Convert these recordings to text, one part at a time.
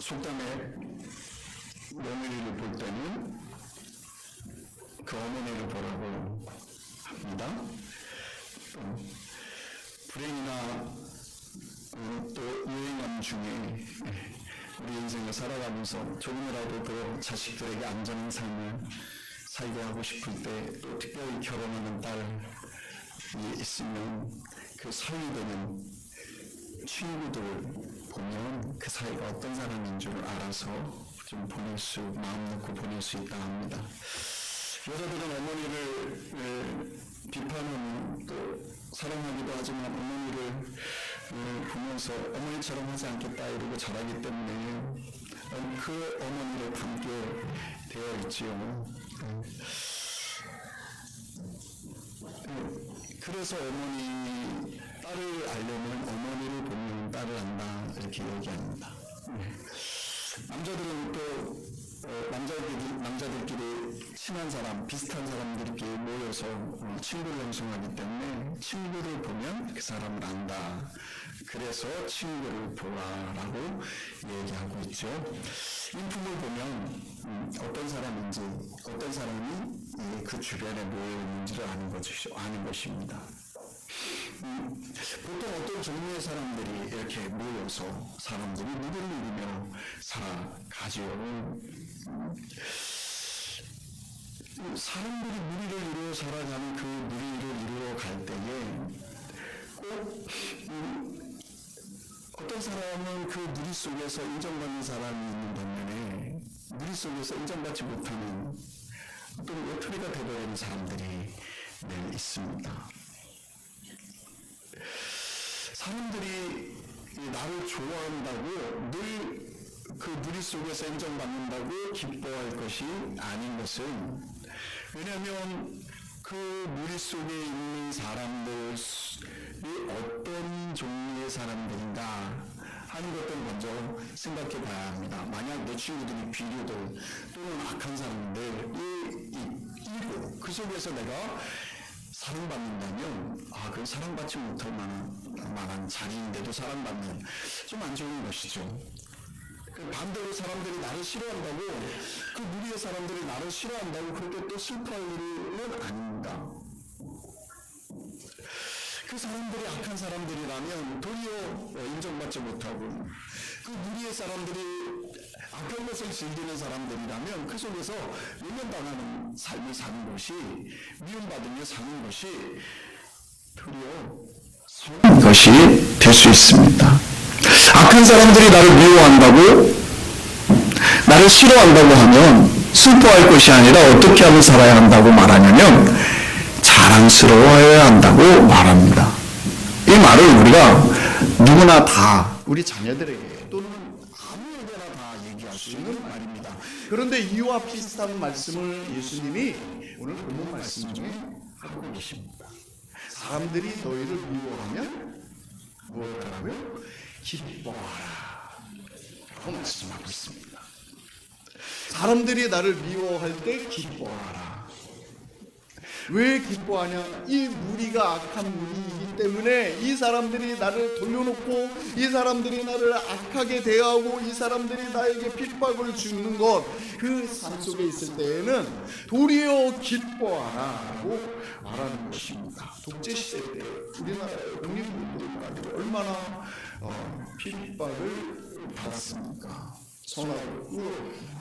속담에 며느리를 볼 때는 그 어머니를 보라고 합니다. 불행이나 또 유행함 중에 우리 인생을 살아가면서 조금이라도 더 자식들에게 안전한 삶을 살게 하고 싶을 때, 또 특별히 결혼하는 딸이 있으면 그 사위 되는 친구들을 보면 그 사이가 어떤 사람인 줄 알아서 좀 마음 놓고 보낼 수 있다 합니다. 여자들은 어머니를 비판하는, 또 사랑하기도 하지만 어머니를 보면서 어머니처럼 하지 않겠다 이러고 자라기 때문에 그 어머니를 닮게 되어 있지요. 그래서 딸을 알려면 어머니를 보면 딸을 안다 이렇게 얘기합니다. 남자들은 또 남자들끼리 친한 사람, 비슷한 사람들끼리 모여서 친구를 형성하기 때문에 친구를 보면 그 사람을 안다. 그래서 친구를 보라라고 얘기하고 있죠. 인품을 보면 어떤 사람인지, 어떤 사람이 그 주변에 모여 있는지를 아는 것입니다. 보통 어떤 종류의 사람들이 이렇게 모여서 사람들이 누구를 이루며 살아가지요. 사람들이 무리를 이루어 살아가는 그 무리를 이루어 갈 때에 꼭 어떤 사람은 그 무리 속에서 인정받는 사람이 있는 반면에 무리 속에서 인정받지 못하는 어떤 외톨이가 되어버리는 사람들이 늘 있습니다. 사람들이 나를 좋아한다고 늘 그 무리 속에서 인정받는다고 기뻐할 것이 아닌 것은, 왜냐하면 그 무리 속에 있는 사람들이 어떤 종류의 사람들인가 하는 것들 먼저 생각해 봐야 합니다. 만약 내 친구들이 비류들 또는 악한 사람들이고 그 속에서 내가 사랑받는다면 그 사랑받지 못할 만한 자리인데도 사랑받는 좀 안 좋은 것이죠. 반대로 사람들이 나를 싫어한다고, 그 무리의 사람들이 나를 싫어한다고 그렇게 또 슬퍼할 일은 아닙니다. 그 사람들이 악한 사람들이라면 도리어 인정받지 못하고, 그 무리의 사람들이 악한 것을 즐기는 사람들이라면 그 속에서 외면당하는 삶을 사는 것이, 미움받으며 사는 것이 도리어 선한 것이 될 수 있습니다. 악한 사람들이 나를 미워한다고, 나를 싫어한다고 하면 슬퍼할 것이 아니라 어떻게 하면 살아야 한다고 말하냐면 자랑스러워해야 한다고 말합니다. 이 말을 우리가 누구나 다 우리 자녀들에게 또는 아무에게나 다 얘기할 수 있는 말입니다. 그런데 이와 비슷한 말씀을 예수님이 오늘 본문 말씀 중에 하고 계십니다. 사람들이 너희를 미워하면 무엇하라고요? 기뻐하라 라고 말씀하고 있습니다. 사람들이 나를 미워할 때 기뻐하라. 왜 기뻐하냐? 이 무리가 악한 무리이기 때문에 이 사람들이 나를 돌려놓고, 이 사람들이 나를 악하게 대하고, 이 사람들이 나에게 핍박을 주는 것, 그 삶 속에 있을 때에는 도리어 기뻐하라고 말하는 것입니다. 독재시대 때 우리나라의 독립운동가들이 얼마나 핍박을 받았습니까? 선하고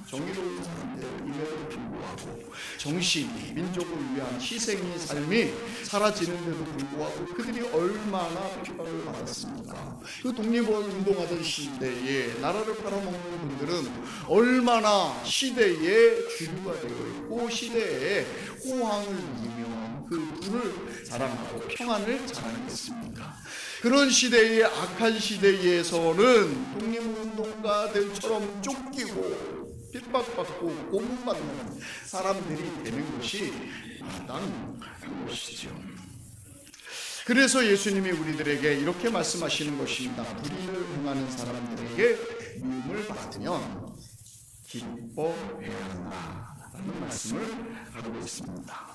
정의로운 사람들임에도 불구하고 정신이, 민족을 위한 희생의 삶이 사라지는데도 불구하고 그들이 얼마나 핍박을 받았습니까? 그 독립운동하던 시대에 나라를 팔아먹는 분들은 얼마나 시대의 주류가 되어 있고 시대에 호황을 누리며 그 부를 자랑하고 평안을 자랑했습니까? 그런 시대의 악한 시대에서는 독립운동가들처럼 쫓기고 핍박받고 고문받는 사람들이 되는 것이 마땅한 것이죠. 그래서 예수님이 우리들에게 이렇게 말씀하시는 것입니다. 불의를 행하는 사람들에게 미움을 받으면 기뻐해야 한다라는 말씀을 하고 있습니다.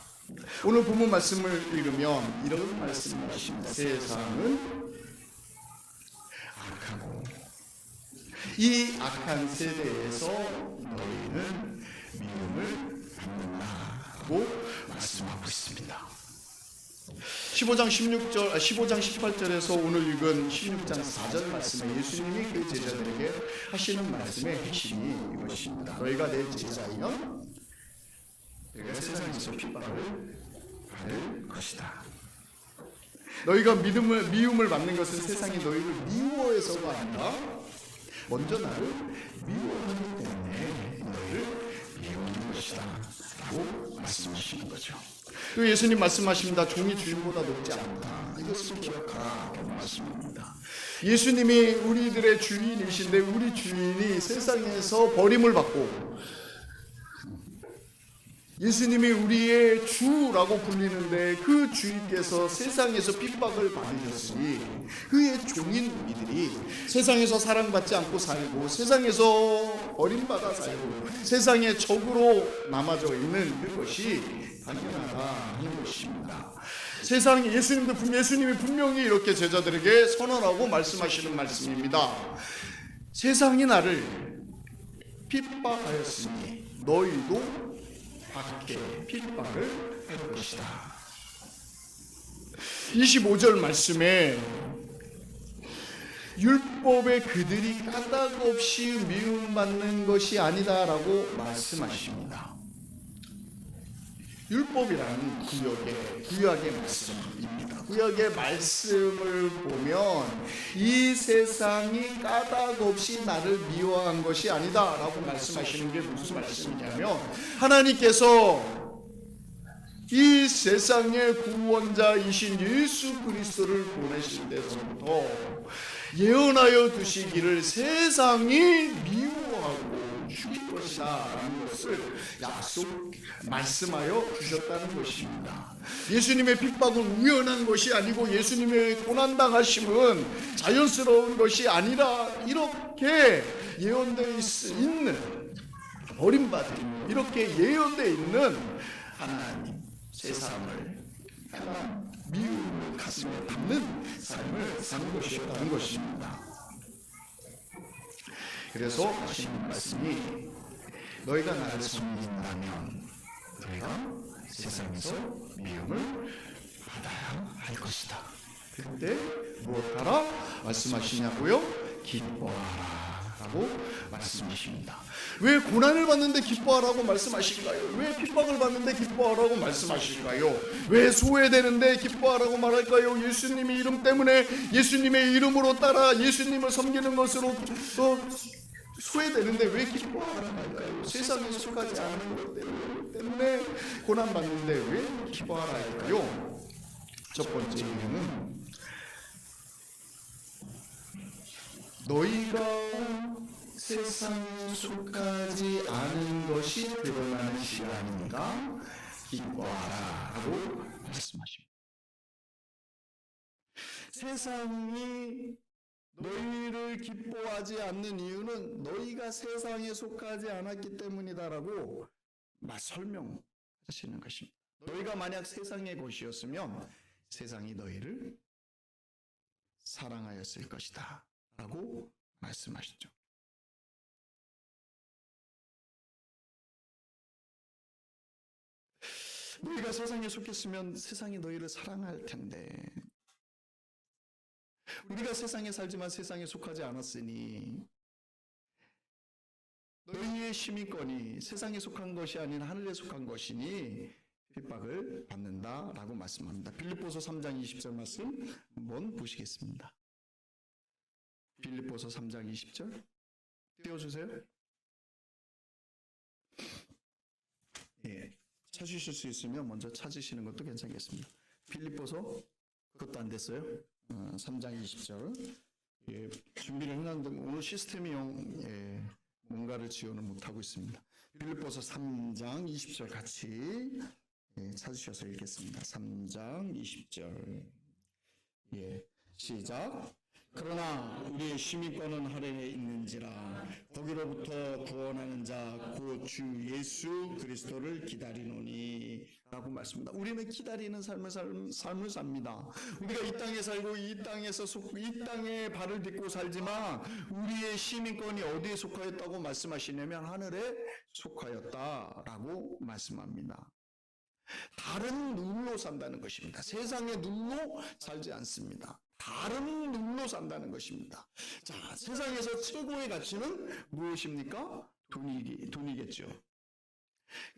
오늘 본문 말씀을 읽으면 이런 말씀을 하십니다. 세상은 악하고 이 악한 세대에서 너희는 미움을 받는다고 말씀하고 있습니다. 15장 18절에서 오늘 읽은 16장 4절 말씀에 예수님이 그 제자들에게 하시는 말씀의 핵심이 이것입니다. 너희가 내 제자이면 내가 세상에서 핍박을 받을 것이다. 너희가 미움을 받는 것은 세상이 너희를 미워해서가 아니라 먼저 나를 미워하기 때문에 너희를 미워하는 것이다 라고 말씀하시는 거죠. 또 예수님 말씀하십니다. 종이 주인보다 높지 않다. 이것을 기억하라고 말씀합니다. 예수님이 우리들의 주인이신데 우리 주인이 세상에서 버림을 받고 예수님이 우리의 주라고 불리는데 그 주인께서 세상에서 핍박을 받으셨으니 그의 종인 우리들이 세상에서 사랑받지 않고 살고 세상에서 버림받아 살고 세상의 적으로 남아져 있는 그것이 당연하다 하는 것입니다. 세상에 예수님이 분명히 이렇게 제자들에게 선언하고 말씀하시는 말씀입니다. 세상이 나를 핍박하였으니 너희도 밖에 핍박을 할 것이다. 25절 말씀에 율법에 그들이 까닭없이 미움받는 것이 아니다라고 말씀하십니다. 율법이라는 구약의 말씀입니다. 구약의 말씀을 보면 이 세상이 까닭없이 나를 미워한 것이 아니다라고 말씀하시는 게 무슨 말씀이냐면 하나님께서 이 세상의 구원자이신 예수 그리스도를 보내실 때부터 예언하여 두시기를 세상이 미워하고 죽일 것이다 라는 것을 말씀하여 주셨다는 것입니다. 예수님의 핍박은 우연한 것이 아니고 예수님의 고난당하심은 자연스러운 것이 아니라 이렇게 예언되어 있는 버림받은 이렇게 예언되어 있는 하나님 세상을 미움을 가슴에 담는 삶을 사는 것이었다는 것입니다. 그래서 하시는 말씀이 너희가 나를 섬긴다면 너희가 세상에서 미움을 받아야 할 것이다. 그때 무엇하라 말씀하시냐고요? 기뻐하라 라고 말씀하십니다. 왜 고난을 받는데 기뻐하라고 말씀하실까요? 왜 핍박을 받는데 기뻐하라고 말씀하실까요? 왜 소외되는데 기뻐하라고 말할까요? 예수님의 이름 때문에 예수님의 이름으로 따라 예수님을 섬기는 것으로 또 소외되는데 왜 기뻐하라고 할까요? 세상에 속하지 않은 것 때문에 고난받는데 왜 기뻐하라 할까요? 첫 번째 이유는 너희가 세상에 속하지 않은 것이 드러나는 시간이니까 기뻐하라 라고 말씀하십니다. 세상이 너희를 기뻐하지 않는 이유는 너희가 세상에 속하지 않았기 때문이다라고 설명하시는 것입니다. 너희가 만약 세상의 것이었으면 세상이 너희를 사랑하였을 것이다 라고 말씀하시죠. 너희가 세상에 속했으면 세상이 너희를 사랑할 텐데 우리가 세상에 살지만 세상에 속하지 않았으니 너희의 시민권이 세상에 속한 것이 아닌 하늘에 속한 것이니 핍박을 받는다라고 말씀합니다. 빌립보서 3장 20절 말씀 한번 보시겠습니다. 빌립보서 3장 20절 띄워주세요. 예, 찾으실 수 있으면 먼저 찾으시는 것도 괜찮겠습니다. 빌립보서 그것도 안 됐어요. 3장 20절. 예, 준비를 해놨는데 오늘 시스템이 뭔가를 지원을 못하고 있습니다. 빌립보서 3장 20절 같이 찾으셔서 읽겠습니다. 3장 20절. 예, 시작. 그러나 우리의 시민권은 하늘에 있는지라 거기로부터 구원하는 자 곧 주 예수 그리스도를 기다리노니 라고 말씀합니다. 우리는 기다리는 삶을 삽니다. 우리가 이 땅에 살고 이 땅에 발을 딛고 살지만 우리의 시민권이 어디에 속하였다고 말씀하시냐면 하늘에 속하였다라고 말씀합니다. 다른 눈으로 산다는 것입니다. 세상의 눈으로 살지 않습니다. 다른 눈으로 산다는 것입니다. 자, 세상에서 최고의 가치는 무엇입니까? 돈이겠죠.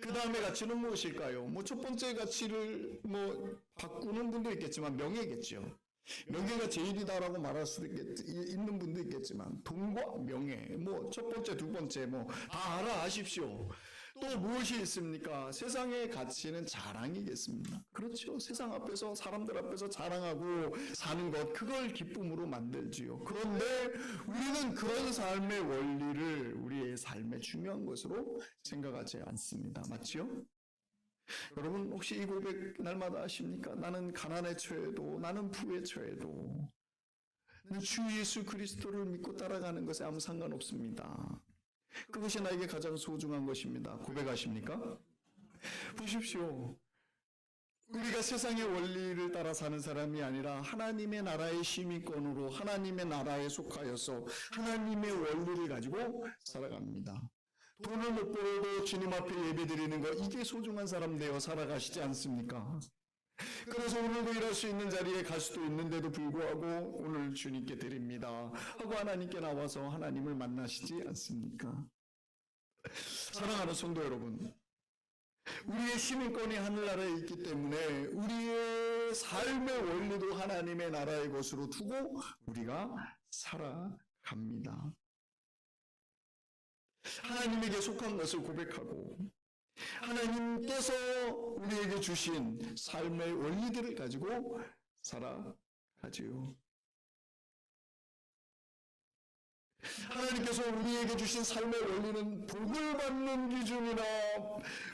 그 다음에 가치는 무엇일까요? 첫 번째 가치를 바꾸는 분도 있겠지만 명예겠죠. 명예가 제일이다라고 말할 수도 있는 분도 있겠지만 돈과 명예, 첫 번째, 두 번째 다 알아하십시오. 또 무엇이 있습니까? 세상의 가치는 자랑이겠습니다. 그렇죠. 세상 앞에서 사람들 앞에서 자랑하고 사는 것, 그걸 기쁨으로 만들지요. 그런데 우리는 그런 삶의 원리를 우리의 삶의 중요한 것으로 생각하지 않습니다. 맞죠? 여러분 혹시 이 고백 날마다 하십니까? 나는 가난에 처해도 나는 부에 처해도 나는 주 예수 그리스도를 믿고 따라가는 것에 아무 상관없습니다. 그것이 나에게 가장 소중한 것입니다. 고백하십니까? 보십시오. 우리가 세상의 원리를 따라 사는 사람이 아니라 하나님의 나라의 시민권으로 하나님의 나라에 속하여서 하나님의 원리를 가지고 살아갑니다. 돈을 못 벌어도 주님 앞에 예배드리는 것, 이게 소중한 사람 되어 살아가시지 않습니까? 그래서 오늘도 일할 수 있는 자리에 갈 수도 있는데도 불구하고 오늘 주님께 드립니다 하고 하나님께 나와서 하나님을 만나시지 않습니까? 사랑하는 성도 여러분, 우리의 시민권이 하늘나라에 있기 때문에 우리의 삶의 원리도 하나님의 나라의 것으로 두고 우리가 살아갑니다. 하나님에게 속한 것을 고백하고 하나님께서 우리에게 주신 삶의 원리들을 가지고 살아가지요. 하나님께서 우리에게 주신 삶의 원리는 복을 받는 기준이나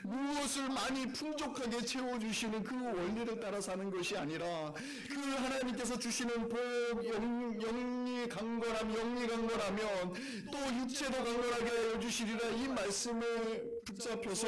무엇을 많이 풍족하게 채워주시는 그 원리를 따라 사는 것이 아니라 그 하나님께서 주시는 복, 영리 강건하면 또 육체도 강건하게 하여 주시리라, 이 말씀에 붙잡혀서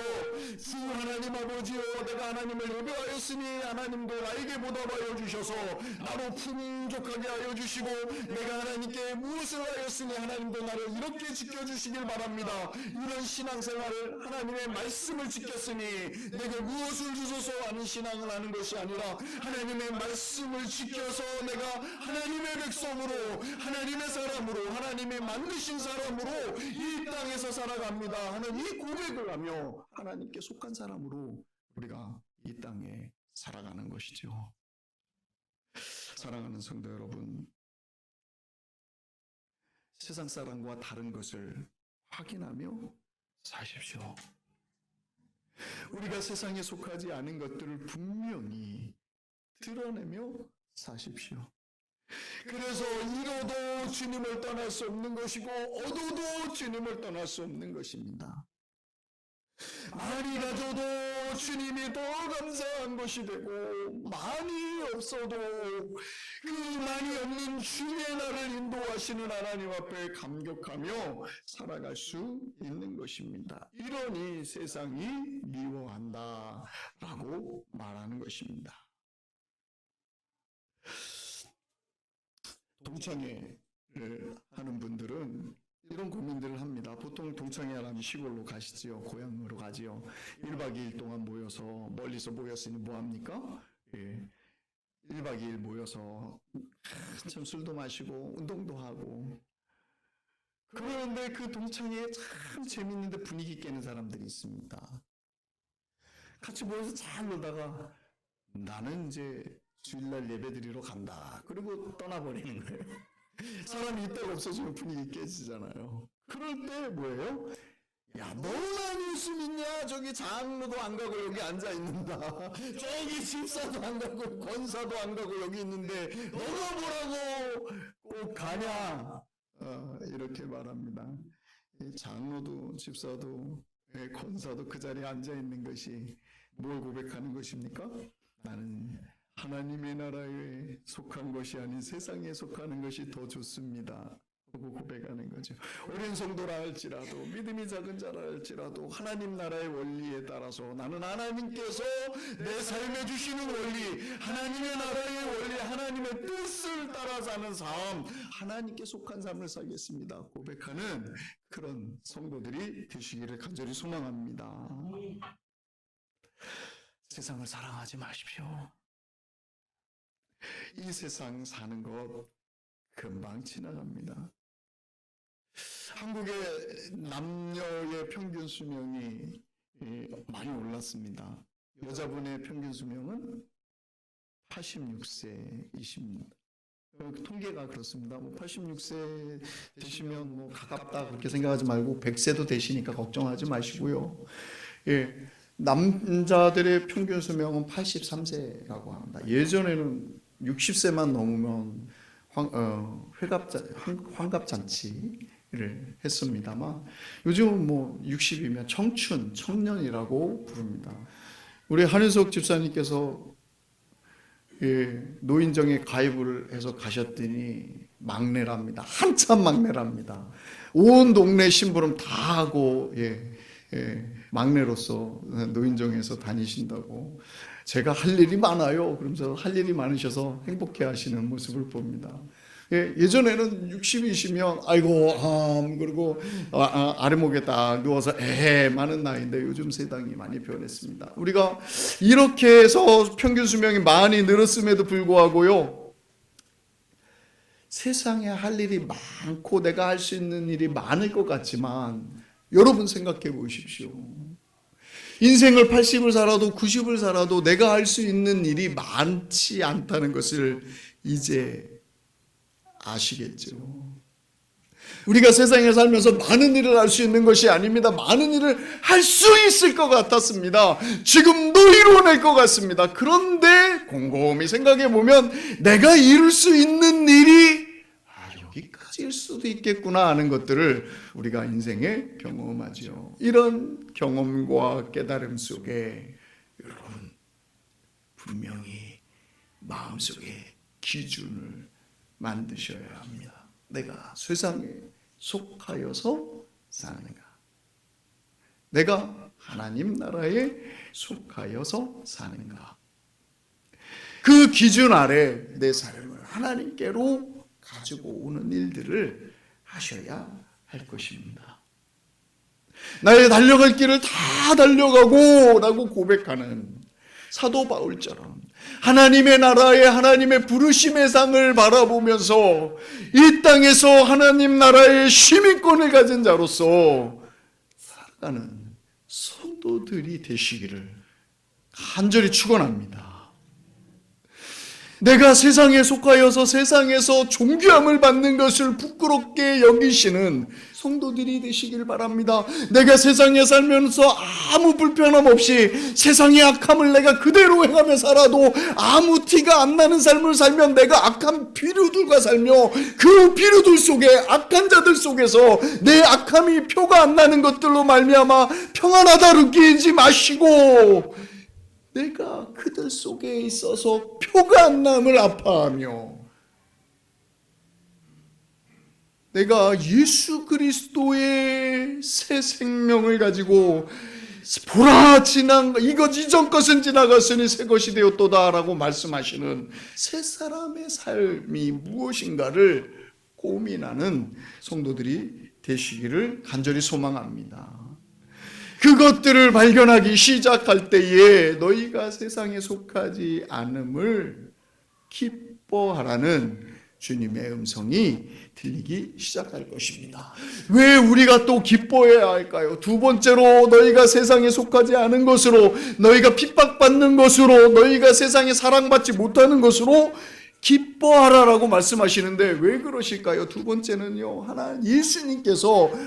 주 하나님 아버지여, 내가 하나님을 예배하였으니 하나님도 나에게 보답하여 주셔서 나로 풍족하게 하여 주시고 내가 하나님께 무엇을 하였으니 하나님도 나를 이렇게 지켜주시길 바랍니다. 이런 신앙생활을, 하나님의 말씀을 지켰으니 내게 무엇을 주소서 하는 신앙을 하는 것이 아니라 하나님의 말씀을 지켜서 내가 하나님의 백성으로, 하나님의 사람으로, 하나님의 만드신 사람으로 이 땅에서 살아갑니다 하는 이 고백을 하며 하나님께 속한 사람으로 우리가 이 땅에 살아가는 것이죠. 사랑하는 성도 여러분, 세상 사람과 다른 것을 확인하며 사십시오. 우리가 세상에 속하지 않은 것들을 분명히 드러내며 사십시오. 그래서 잃어도 주님을 떠날 수 없는 것이고 얻어도 주님을 떠날 수 없는 것입니다. 많이 가져도 주님이 더 감사한 것이 되고 많이 없어도 그 많이 없는 주의 나를 인도하시는 하나님 앞에 감격하며 살아갈 수 있는 것입니다. 이러니 세상이 미워한다 라고 말하는 것입니다. 동창회를 하는 분들은 이런 고민들을 합니다. 보통 동창회하면 시골로 가시지요. 고향으로 가지요. 1박 2일 동안 모여서, 멀리서 모였으니 뭐합니까? 1박 2일 모여서 참 술도 마시고 운동도 하고, 그런데 그 동창회에 참 재밌는데 분위기 깨는 사람들이 있습니다. 같이 모여서 잘 놀다가 나는 이제 주일날 예배드리러 간다, 그리고 떠나버리는 거예요. 사람이 있다가 없어지면 분위기 깨지잖아요. 그럴 때 뭐예요? 야, 너만 예수 믿냐? 저기 장로도 안 가고 여기 앉아 있는다. 저기 집사도 안 가고 권사도 안 가고 여기 있는데 너가 뭐라고 꼭 가냐? 이렇게 말합니다. 장로도 집사도 권사도 그 자리에 앉아 있는 것이 뭘 고백하는 것입니까? 나는 하나님의 나라에 속한 것이 아닌 세상에 속하는 것이 더 좋습니다 하고 고백하는 거죠. 오랜 성도라 할지라도, 믿음이 작은 자라 할지라도 하나님 나라의 원리에 따라서 나는 하나님께서 내 삶에 주시는 원리, 하나님의 나라의 원리, 하나님의 뜻을 따라 사는 삶, 하나님께 속한 삶을 살겠습니다 고백하는 그런 성도들이 되시기를 간절히 소망합니다. 세상을 사랑하지 마십시오. 이 세상 사는 것 금방 지나갑니다. 한국의 남녀의 평균 수명이 많이 올랐습니다. 여자분의 평균 수명은 86세이십니다. 통계가 그렇습니다. 86세 되시면 가깝다 그렇게 생각하지 말고 100세도 되시니까 걱정하지 마시고요. 남자들의 평균 수명은 83세라고 합니다. 예전에는 60세만 넘으면 환갑잔치를 했습니다만 요즘은 60이면 청춘, 청년이라고 부릅니다. 우리 한윤석 집사님께서 노인정에 가입을 해서 가셨더니 막내랍니다. 한참 막내랍니다. 온 동네 심부름 다 하고 막내로서 노인정에서 다니신다고. 제가 할 일이 많아요. 그러면서 할 일이 많으셔서 행복해 하시는 모습을 봅니다. 예전에는 60이시면 아이고 그리고 아래목에 딱 누워서 많은 나이인데 요즘 세상이 많이 변했습니다. 우리가 이렇게 해서 평균 수명이 많이 늘었음에도 불구하고요, 세상에 할 일이 많고 내가 할 수 있는 일이 많을 것 같지만 여러분 생각해 보십시오. 인생을 80을 살아도 90을 살아도 내가 할 수 있는 일이 많지 않다는 것을 이제 아시겠죠. 우리가 세상에 살면서 많은 일을 할 수 있는 것이 아닙니다. 많은 일을 할 수 있을 것 같았습니다. 지금도 이루어낼 것 같습니다. 그런데 곰곰이 생각해 보면 내가 이룰 수 있는 일이 여기까지일 수도 있겠구나 하는 것들을 우리가 인생에 경험하죠. 이런 경험과 깨달음 속에 여러분 분명히 마음속에 기준을 만드셔야 합니다. 내가 세상에 속하여서 사는가? 내가 하나님 나라에 속하여서 사는가? 그 기준 아래 내 삶을 하나님께로 가지고 오는 일들을 하셔야 할 것입니다. 나의 달려갈 길을 다 달려가고 라고 고백하는 사도 바울처럼 하나님의 나라에 하나님의 부르심의 상을 바라보면서 이 땅에서 하나님 나라의 시민권을 가진 자로서 살아가는 성도들이 되시기를 간절히 축원합니다. 내가 세상에 속하여서 세상에서 존귀함을 받는 것을 부끄럽게 여기시는 성도들이 되시길 바랍니다. 내가 세상에 살면서 아무 불편함 없이 세상의 악함을 내가 그대로 행하며 살아도 아무 티가 안 나는 삶을 살면 내가 악한 비류들과 살며 그 비류들 속에 악한 자들 속에서 내 악함이 표가 안 나는 것들로 말미암아 평안하다 느끼지 마시고 내가 그들 속에 있어서 표가 안 남을 아파하며 내가 예수 그리스도의 새 생명을 가지고 보라 이것 이전 것은 지나갔으니 새 것이 되었도다 라고 말씀하시는 새 사람의 삶이 무엇인가를 고민하는 성도들이 되시기를 간절히 소망합니다. 그것들을 발견하기 시작할 때에 너희가 세상에 속하지 않음을 기뻐하라는 주님의 음성이 들리기 시작할 것입니다. 왜 우리가 또 기뻐해야 할까요? 두 번째로 너희가 세상에 속하지 않은 것으로, 너희가 핍박받는 것으로, 너희가 세상에 사랑받지 못하는 것으로 기뻐하라라고 말씀하시는데 왜 그러실까요? 두 번째는요,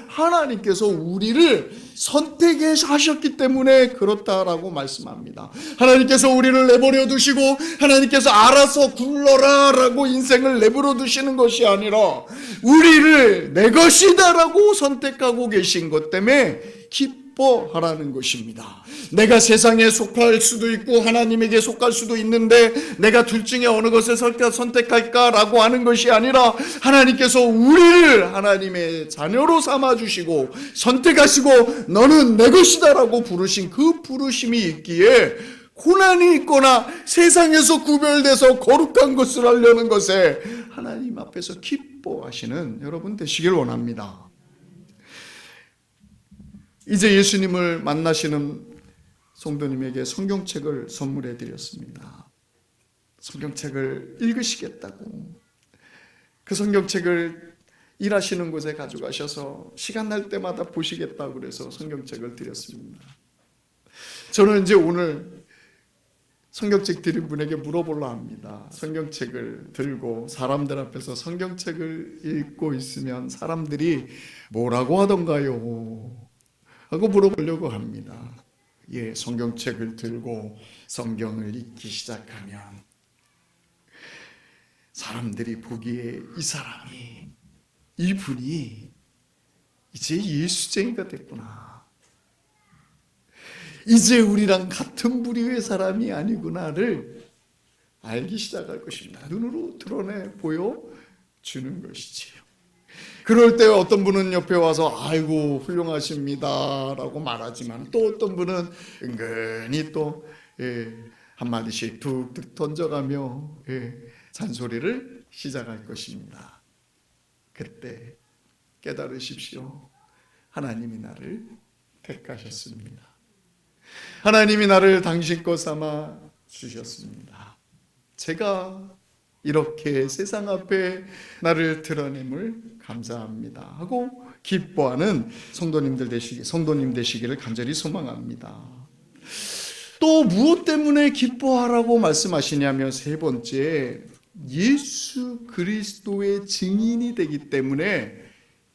하나님께서 우리를 선택하셨기 때문에 그렇다라고 말씀합니다. 하나님께서 우리를 내버려 두시고 하나님께서 알아서 굴러라라고 인생을 내버려 두시는 것이 아니라 우리를 내 것이다라고 선택하고 계신 것 때문에 기뻐하라고 기뻐하라는 것입니다. 내가 세상에 속할 수도 있고 하나님에게 속할 수도 있는데 내가 둘 중에 어느 것을 선택할까라고 하는 것이 아니라 하나님께서 우리를 하나님의 자녀로 삼아주시고 선택하시고 너는 내 것이다라고 부르신 그 부르심이 있기에 고난이 있거나 세상에서 구별돼서 거룩한 것을 하려는 것에 하나님 앞에서 기뻐하시는 여러분 되시길 원합니다. 이제 예수님을 만나시는 성도님에게 성경책을 선물해 드렸습니다. 성경책을 읽으시겠다고 그 성경책을 일하시는 곳에 가져가셔서 시간 날 때마다 보시겠다고 그래서 성경책을 드렸습니다. 저는 이제 오늘 성경책 드린 분에게 물어보려 합니다. 성경책을 들고 사람들 앞에서 성경책을 읽고 있으면 사람들이 뭐라고 하던가요? 하고 물어보려고 합니다. 예, 성경책을 들고 성경을 읽기 시작하면 사람들이 보기에 이 사람이, 이분이 이제 예수쟁이가 됐구나. 이제 우리랑 같은 부류의 사람이 아니구나를 알기 시작할 것입니다. 눈으로 드러내 보여주는 것이지요. 그럴 때 어떤 분은 옆에 와서 아이고 훌륭하십니다 라고 말하지만 또 어떤 분은 은근히 또 한마디씩 툭툭 던져가며 잔소리를 시작할 것입니다. 그때 깨달으십시오. 하나님이 나를 택하셨습니다. 하나님이 나를 당신 것 삼아 주셨습니다. 제가 이렇게 세상 앞에 나를 드러냄을 감사합니다 하고 기뻐하는 성도님 되시기를 간절히 소망합니다. 또 무엇 때문에 기뻐하라고 말씀하시냐면 세 번째, 예수 그리스도의 증인이 되기 때문에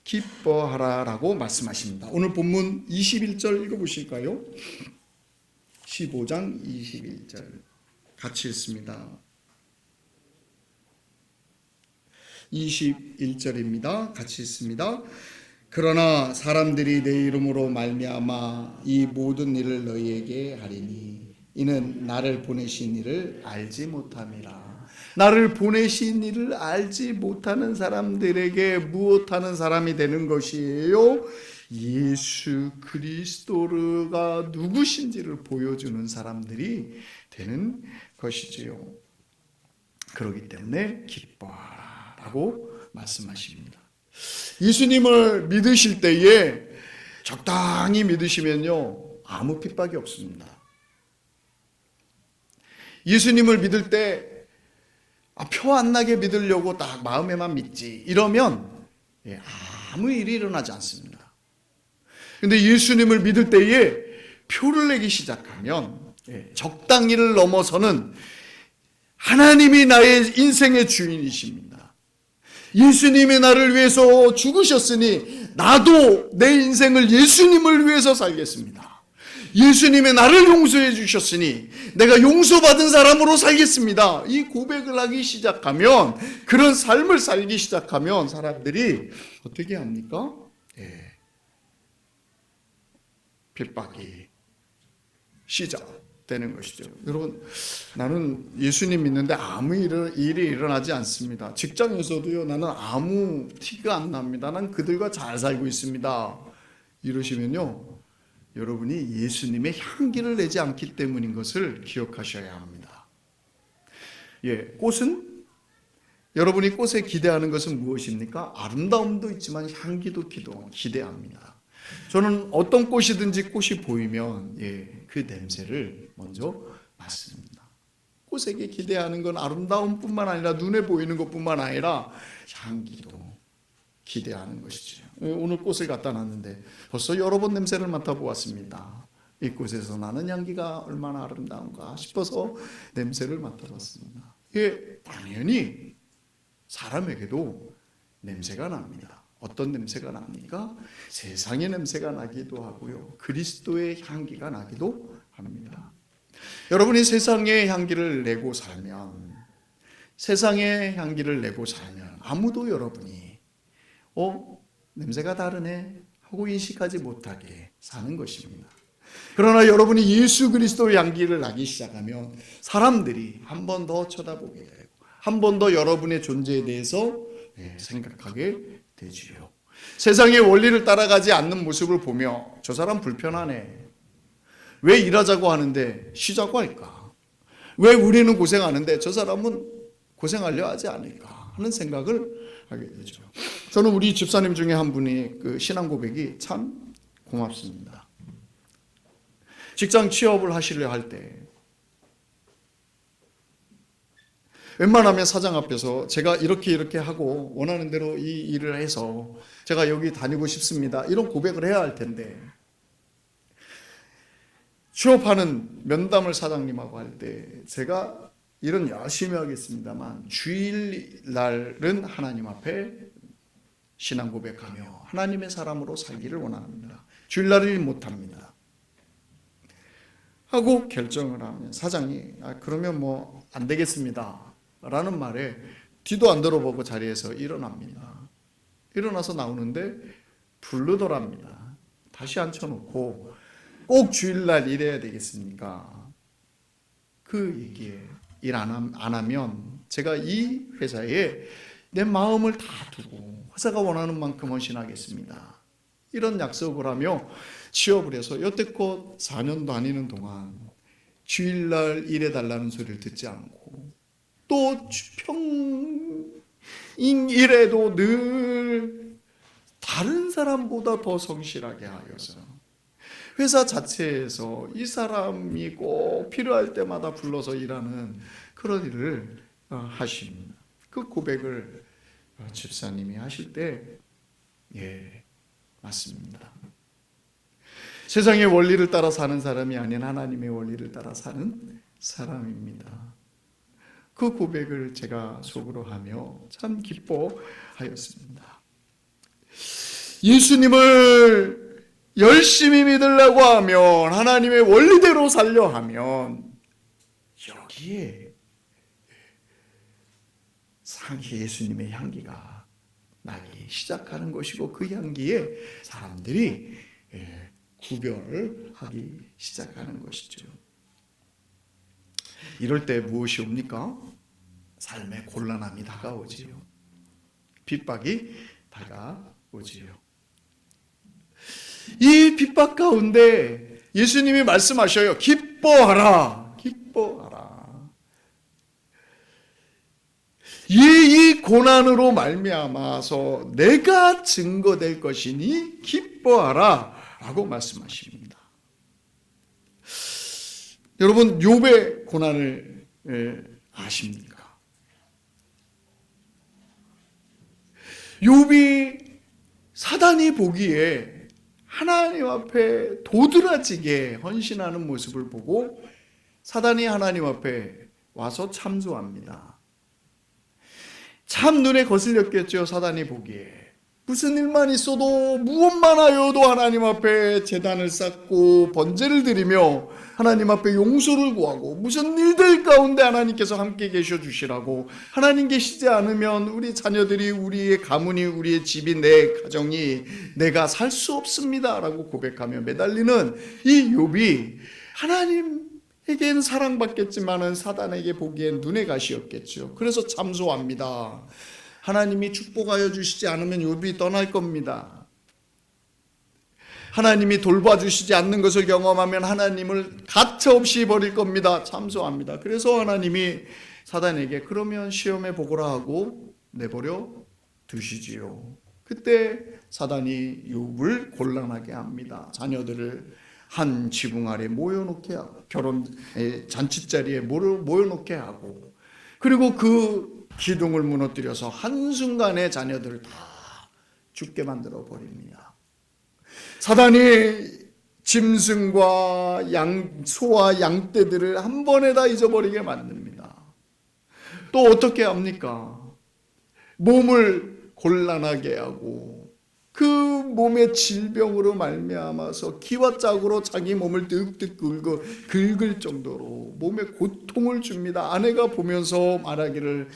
기뻐하라라고 말씀하십니다. 오늘 본문 21절 읽어보실까요? 15장 21절 같이 읽습니다. 21절입니다. 같이 읽습니다. 그러나 사람들이 내 이름으로 말미암아 이 모든 일을 너희에게 하리니 이는 나를 보내신 이를 알지 못함이라. 나를 보내신 이를 알지 못하는 사람들에게 무엇하는 사람이 되는 것이에요? 예수 그리스도가 누구신지를 보여주는 사람들이 되는 것이지요. 그렇기 때문에 기뻐하라고 말씀하십니다. 예수님을 믿으실 때에 적당히 믿으시면요 아무 핍박이 없습니다. 예수님을 믿을 때 표 안 나게 믿으려고 딱 마음에만 믿지 이러면 아무 일이 일어나지 않습니다. 근데 예수님을 믿을 때에 표를 내기 시작하면 적당히를 넘어서는 하나님이 나의 인생의 주인이십니다. 예수님이 나를 위해서 죽으셨으니 나도 내 인생을 예수님을 위해서 살겠습니다. 예수님이 나를 용서해 주셨으니 내가 용서받은 사람으로 살겠습니다. 이 고백을 하기 시작하면, 그런 삶을 살기 시작하면 사람들이 어떻게 합니까? 핍박이 시작되는 것이죠. 여러분, 나는 예수님 믿는데 아무 일이 일어나지 않습니다. 직장에서도요, 나는 아무 티가 안 납니다. 난 그들과 잘 살고 있습니다. 이러시면요, 여러분이 예수님의 향기를 내지 않기 때문인 것을 기억하셔야 합니다. 꽃은, 여러분이 꽃에 기대하는 것은 무엇입니까? 아름다움도 있지만 향기도 기대합니다. 저는 어떤 꽃이든지 꽃이 보이면 그 냄새를 먼저 맡습니다. 꽃에게 기대하는 건 아름다움뿐만 아니라 눈에 보이는 것뿐만 아니라 향기도 기대하는 것이죠. 오늘 꽃을 갖다 놨는데 벌써 여러 번 냄새를 맡아보았습니다. 이 꽃에서 나는 향기가 얼마나 아름다운가 싶어서 냄새를 맡아봤습니다. 당연히 사람에게도 냄새가 납니다. 어떤 냄새가 납니까? 세상의 냄새가 나기도 하고요, 그리스도의 향기가 나기도 합니다. 여러분이 세상의 향기를 내고 살면, 아무도 여러분이 냄새가 다르네 하고 인식하지 못하게 사는 것입니다. 그러나 여러분이 예수 그리스도의 향기를 나기 시작하면 사람들이 한 번 더 쳐다보게 되고 한 번 더 여러분의 존재에 대해서 생각하게 되지요. 세상의 원리를 따라가지 않는 모습을 보며 저 사람 불편하네. 왜 일하자고 하는데 쉬자고 할까? 왜 우리는 고생하는데 저 사람은 고생하려 하지 않을까 하는 생각을 하게 되죠. 저는 우리 집사님 중에 한 분이 그 신앙 고백이 참 고맙습니다. 직장 취업을 하시려 할 때 웬만하면 사장 앞에서 제가 이렇게 하고 원하는 대로 이 일을 해서 제가 여기 다니고 싶습니다. 이런 고백을 해야 할 텐데 취업하는 면담을 사장님하고 할 때 제가 일은 열심히 하겠습니다만 주일날은 하나님 앞에 신앙 고백하며 하나님의 사람으로 살기를 원합니다. 주일날은 일 못합니다. 하고 결정을 하면 사장이 그러면 뭐 안 되겠습니다 라는 말에 뒤도 안 들어보고 자리에서 일어납니다. 일어나서 나오는데 부르더랍니다. 다시 앉혀놓고 꼭 주일날 일해야 되겠습니까? 그 얘기에 일 안 하면 제가 이 회사에 내 마음을 다 두고 회사가 원하는 만큼 헌신하겠습니다. 이런 약속을 하며 취업을 해서 여태껏 4년 다니는 동안 주일날 일해달라는 소리를 듣지 않고 또 평일에도 늘 다른 사람보다 더 성실하게 하여서 회사 자체에서 이 사람이 꼭 필요할 때마다 불러서 일하는 그런 일을 하십니다. 그 고백을 집사님이 하실 때 맞습니다. 세상의 원리를 따라 사는 사람이 아닌 하나님의 원리를 따라 사는 사람입니다. 그 고백을 제가 속으로 하며 참 기뻐하였습니다. 예수님을 열심히 믿으려고 하면 하나님의 원리대로 살려 하면 여기에 예수님의 향기가 나기 시작하는 것이고 그 향기에 사람들이 구별하기 시작하는 것이죠. 이럴 때 무엇이 옵니까? 삶의 곤란함이 다가오지요. 핍박이 다가오지요. 이 핍박 가운데 예수님이 말씀하셔요. 기뻐하라. 기뻐하라. 이 고난으로 말미암아서 내가 증거될 것이니 기뻐하라 라고 말씀하십니다. 여러분 욥의 고난을 아십니까? 욥이 사단이 보기에 하나님 앞에 도드라지게 헌신하는 모습을 보고 사단이 하나님 앞에 와서 참소합니다. 참 눈에 거슬렸겠죠. 사단이 보기에 무슨 일만 있어도 무엇만 하여도 하나님 앞에 제단을 쌓고 번제를 드리며 하나님 앞에 용서를 구하고 무슨 일들 가운데 하나님께서 함께 계셔 주시라고 하나님 계시지 않으면 우리 자녀들이 우리의 가문이 우리의 집이 내 가정이 내가 살 수 없습니다 라고 고백하며 매달리는 이 욥이 하나님에게는 사랑받겠지만은 사단에게 보기엔 눈의 가시였겠죠. 그래서 참소합니다. 하나님이 축복하여 주시지 않으면 욥이 떠날 겁니다. 하나님이 돌봐주시지 않는 것을 경험하면 하나님을 가차없이 버릴 겁니다. 참소합니다. 그래서 하나님이 사단에게 그러면 시험해 보거라 하고 내버려 두시지요. 그때 사단이 욥을 곤란하게 합니다. 자녀들을 한 지붕 아래 모여놓게 하고 결혼 잔치자리에 모여놓게 하고 그리고 그 기둥을 무너뜨려서 한순간에 자녀들을 다 죽게 만들어 버립니다. 사단이 짐승과 소와 양떼들을 한 번에 다 잊어버리게 만듭니다. 또 어떻게 합니까? 몸을 곤란하게 하고 그 몸의 질병으로 말미암아서 기와 짝으로 자기 몸을 득득 긁을 정도로 몸에 고통을 줍니다. 아내가 보면서 말하기를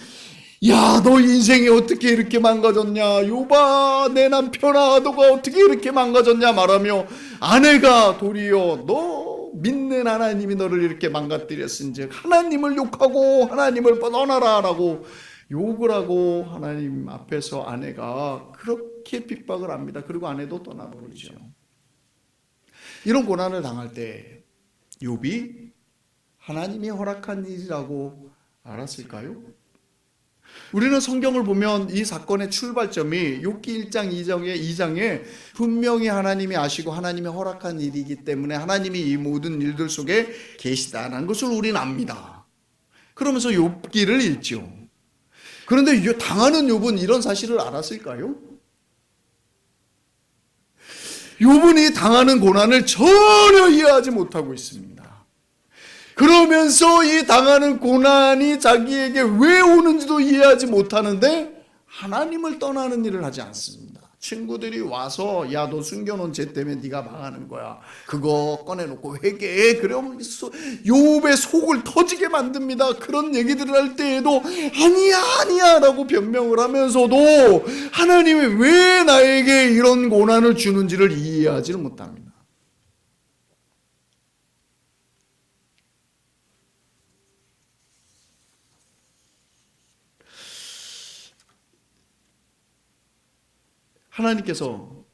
야, 너 인생이 어떻게 이렇게 망가졌냐? 요봐, 내 남편아, 너가 어떻게 이렇게 망가졌냐? 말하며 아내가 도리어 너 믿는 하나님이 너를 이렇게 망가뜨렸은즉 하나님을 욕하고 하나님을 떠나라 라고 욕을 하고 하나님 앞에서 아내가 그렇게 핍박을 합니다. 그리고 아내도 떠나버리죠. 이런 고난을 당할 때 욥이 하나님이 허락한 일이라고 알았을까요? 우리는 성경을 보면 이 사건의 출발점이 욥기 1장 2장에 분명히 하나님이 아시고 하나님이 허락한 일이기 때문에 하나님이 이 모든 일들 속에 계시다는 것을 우리는 압니다. 그러면서 욥기를 읽죠. 그런데 당하는 욥은 이런 사실을 알았을까요? 욥은 이 당하는 고난을 전혀 이해하지 못하고 있습니다. 그러면서 이 당하는 고난이 자기에게 왜 오는지도 이해하지 못하는데 하나님을 떠나는 일을 하지 않습니다. 친구들이 와서 야, 너 숨겨놓은 죄 때문에 네가 망하는 거야. 그거 꺼내놓고 회개해. 그러면 욥의 속을 터지게 만듭니다. 그런 얘기들을 할 때에도 아니야 라고 변명을 하면서도 하나님이 왜 나에게 이런 고난을 주는지를 이해하지를 못합니다. 하나님께서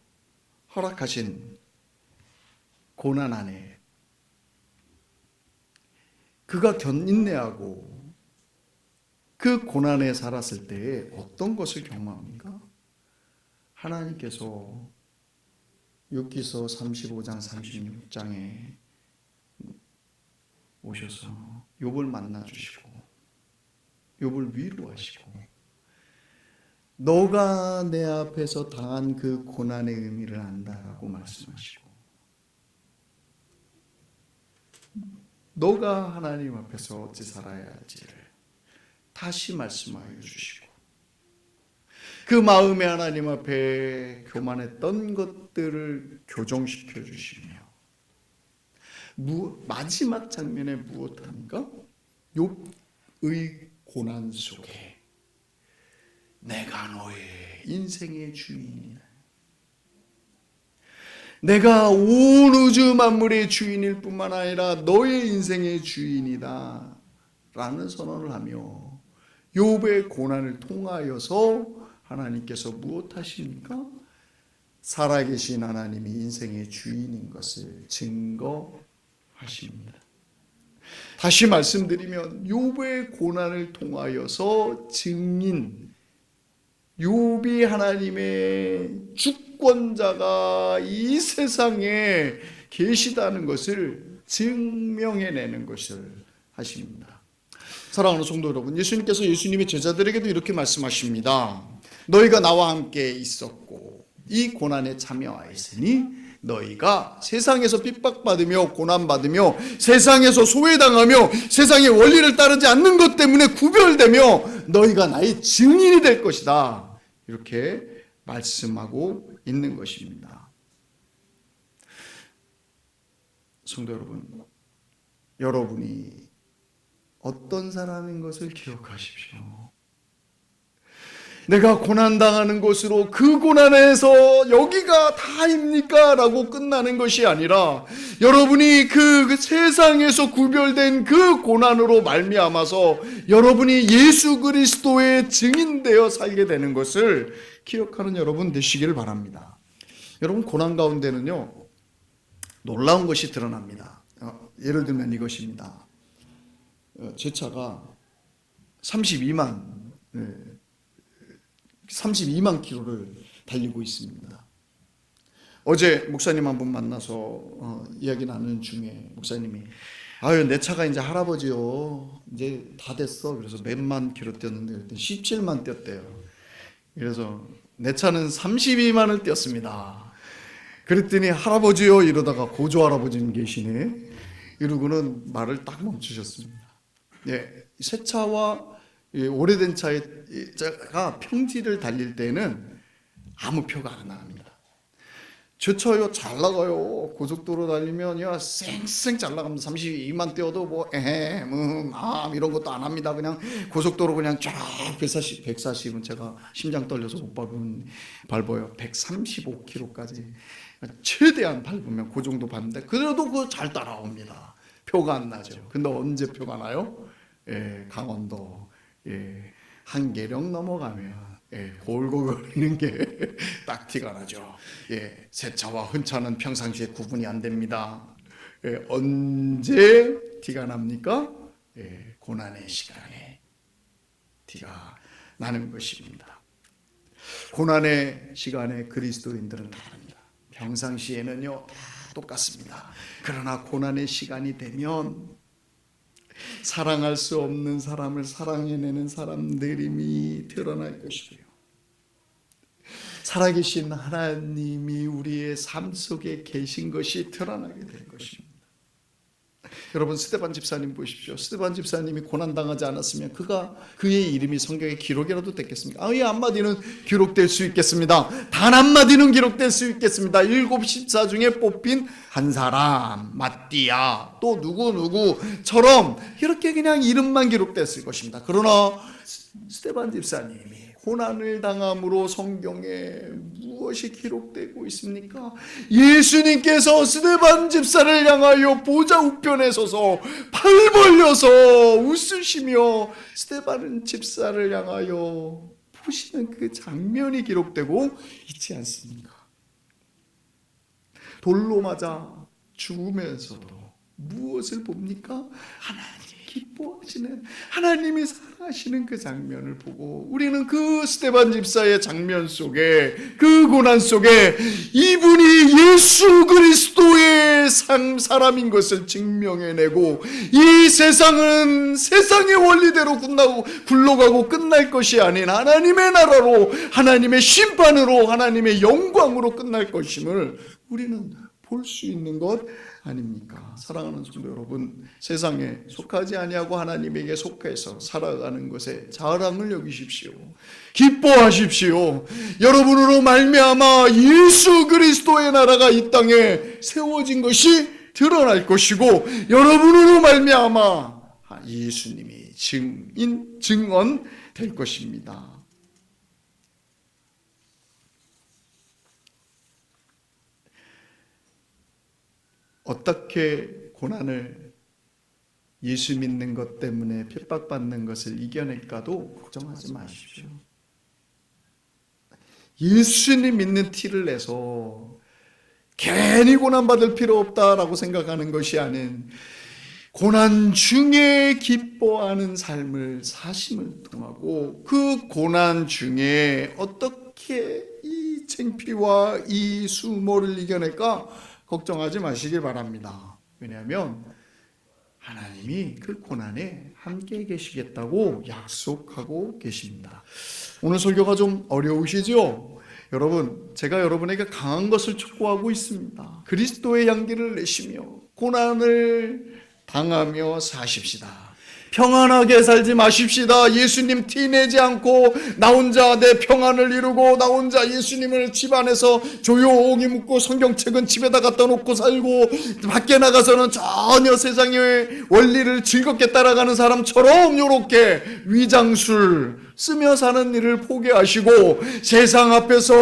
허락하신 고난 안에 그가 인내하고 그 고난에 살았을 때 어떤 것을 경험합니까? 하나님께서 욥기서 35장 36장에 오셔서 욥을 만나주시고 욥을 위로하시고 너가 내 앞에서 당한 그 고난의 의미를 안다라고 말씀하시고 너가 하나님 앞에서 어찌 살아야 할지를 다시 말씀하여 주시고 그 마음에 하나님 앞에 교만했던 것들을 교정시켜 주시며 마지막 장면에 무엇합니까? 욥의 고난 속에 내가 너의 인생의 주인이다. 내가 온 우주 만물의 주인일 뿐만 아니라 너의 인생의 주인이다 라는 선언을 하며 욥의 고난을 통하여서 하나님께서 무엇하십니까? 살아계신 하나님이 인생의 주인인 것을 증거하십니다. 다시 말씀드리면 욥의 고난을 통하여서 증인 욥이 하나님의 주권자가 이 세상에 계시다는 것을 증명해내는 것을 하십니다. 사랑하는 성도 여러분, 예수님의 제자들에게도 이렇게 말씀하십니다. 너희가 나와 함께 있었고 이 고난에 참여하였으니 너희가 세상에서 핍박받으며 고난받으며 세상에서 소외당하며 세상의 원리를 따르지 않는 것 때문에 구별되며 너희가 나의 증인이 될 것이다. 이렇게 말씀하고 있는 것입니다. 성도 여러분, 여러분이 어떤 사람인 것을 기억하십시오. 내가 고난당하는 것으로 그 고난에서 여기가 다입니까? 라고 끝나는 것이 아니라 여러분이 그 세상에서 구별된 그 고난으로 말미암아서 여러분이 예수 그리스도의 증인되어 살게 되는 것을 기억하는 여러분 되시기를 바랍니다. 여러분, 고난 가운데는요 놀라운 것이 드러납니다. 예를 들면 이것입니다. 제 차가 32만 킬로를 달리고 있습니다. 어제 목사님 한 분 만나서 이야기 나누는 중에 목사님이 내 차가 이제 할아버지요 이제 다 됐어. 그래서 몇만 킬로 뛰었는데 그랬더니 17만 뛰었대요. 그래서 내 차는 32만을 뛰었습니다. 그랬더니 할아버지요 이러다가 고조 할아버지는 계시네 이러고는 말을 딱 멈추셨습니다. 새 차와 오래된 차가 평지를 달릴 때는 아무 표가 안 나옵니다. 저차요 잘 나가요. 고속도로 달리면 야 쌩쌩 잘 나갑니다. 32만 뛰어도 뭐 이런 것도 안 합니다. 그냥 고속도로 그냥 쫙 140은 제가 심장 떨려서 못 밟아요. 135km까지 최대한 밟으면 그 정도 밟는데 그래도 그거 잘 따라옵니다. 표가 안 나죠. 근데 언제 표가 나요? 강원도 한계령 넘어가면 골고거리는 게 딱 티가 나죠. 새 차와 흔 차는 평상시에 구분이 안 됩니다. 언제 티가 납니까? 고난의 시간에 티가 나는 것입니다. 고난의 시간에 그리스도인들은 다릅니다. 평상시에는요 다 똑같습니다. 그러나 고난의 시간이 되면 사랑할 수 없는 사람을 사랑해내는 사람들임이 드러날 것이고요. 살아계신 하나님이 우리의 삶 속에 계신 것이 드러나게 될 것입니다. 여러분 스데반 집사님 보십시오. 스데반 집사님이 고난당하지 않았으면 그의 이름이 성경에 기록이라도 됐겠습니까? 이 한마디는 기록될 수 있겠습니다. 단 한마디는 기록될 수 있겠습니다. 7 집사 중에 뽑힌 한 사람 마띠아 또 누구처럼 이렇게 그냥 이름만 기록됐을 것입니다. 그러나 스데반 집사님이 고난을 당함으로 성경에 무엇이 기록되고 있습니까? 예수님께서 스데반 집사를 향하여 보좌 우편에 서서 팔 벌려서 웃으시며 스데반 집사를 향하여 보시는 그 장면이 기록되고 있지 않습니까? 돌로 맞아 죽으면서도 무엇을 봅니까? 하나님 기뻐하시는, 하나님이 사랑하시는 그 장면을 보고 우리는 그 스데반 집사의 장면 속에, 그 고난 속에 이분이 예수 그리스도의 사람인 것을 증명해내고, 이 세상은 세상의 원리대로 굴러가고 끝날 것이 아닌 하나님의 나라로, 하나님의 심판으로, 하나님의 영광으로 끝날 것임을 우리는 볼 수 있는 것 아닙니까? 사랑하는 성도 여러분, 세상에 속하지 아니하고 하나님에게 속해서 살아가는 것에 자랑을 여기십시오. 기뻐하십시오. 여러분으로 말미암아 예수 그리스도의 나라가 이 땅에 세워진 것이 드러날 것이고, 여러분으로 말미암아 예수님이 증언 될 것입니다. 어떻게 고난을 예수 믿는 것 때문에 핍박받는 것을 이겨낼까도 걱정하지 마십시오. 예수님 믿는 티를 내서 괜히 고난받을 필요 없다라고 생각하는 것이 아닌 고난 중에 기뻐하는 삶을 사심을 통하고, 그 고난 중에 어떻게 이 창피와 이 수모를 이겨낼까 걱정하지 마시길 바랍니다. 왜냐하면 하나님이 그 고난에 함께 계시겠다고 약속하고 계십니다. 오늘 설교가 좀 어려우시죠? 여러분, 제가 여러분에게 강한 것을 촉구하고 있습니다. 그리스도의 향기를 내시며 고난을 당하며 사십시다. 평안하게 살지 마십시다. 예수님 티내지 않고 나 혼자 내 평안을 이루고 나 혼자 예수님을 집안에서 조용히 묵고 성경책은 집에다 갖다 놓고 살고 밖에 나가서는 전혀 세상의 원리를 즐겁게 따라가는 사람처럼 이렇게 위장술 쓰며 사는 일을 포기하시고, 세상 앞에서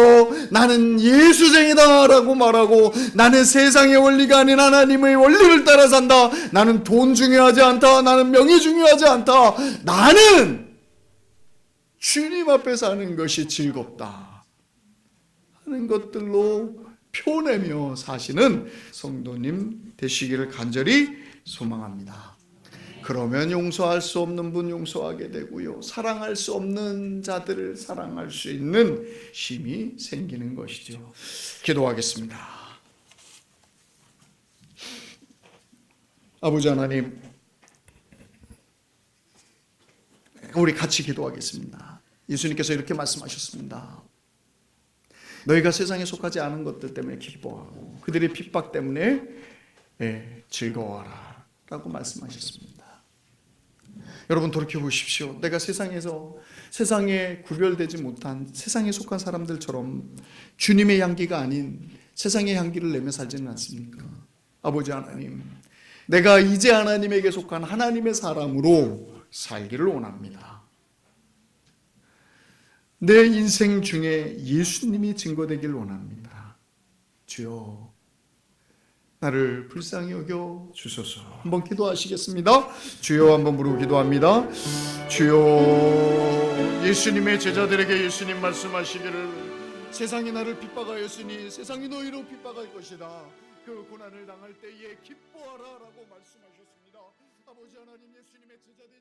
나는 예수쟁이다 라고 말하고, 나는 세상의 원리가 아닌 하나님의 원리를 따라 산다, 나는 돈 중요하지 않다, 나는 명예 중요하지 않다, 나는 주님 앞에 사는 것이 즐겁다 하는 것들로 표내며 사시는 성도님 되시기를 간절히 소망합니다. 그러면 용서할 수 없는 분 용서하게 되고요, 사랑할 수 없는 자들을 사랑할 수 있는 힘이 생기는 것이죠. 기도하겠습니다. 아버지 하나님, 우리 같이 기도하겠습니다. 예수님께서 이렇게 말씀하셨습니다. 너희가 세상에 속하지 않은 것들 때문에 기뻐하고 그들의 핍박 때문에 즐거워하라 라고 말씀하셨습니다. 여러분 돌이켜보십시오. 내가 세상에 구별되지 못한, 세상에 속한 사람들처럼 주님의 향기가 아닌 세상의 향기를 내며 살지는 않습니까? 아버지 하나님, 내가 이제 하나님에게 속한 하나님의 사람으로 살기를 원합니다. 내 인생 중에 예수님이 증거되길 원합니다. 주여, 나를 불쌍히 여겨 주소서. 한번 기도하시겠습니다. 주여 한번 부르고 기도합니다. 주여, 예수님의 제자들에게 예수님 말씀하시기를 세상이 나를 핍박하였으니 세상이 너희로 핍박할 것이다. 그 고난을 당할 때에 기뻐하라 라고 말씀하셨습니다. 아버지 하나님, 예수님의 제자들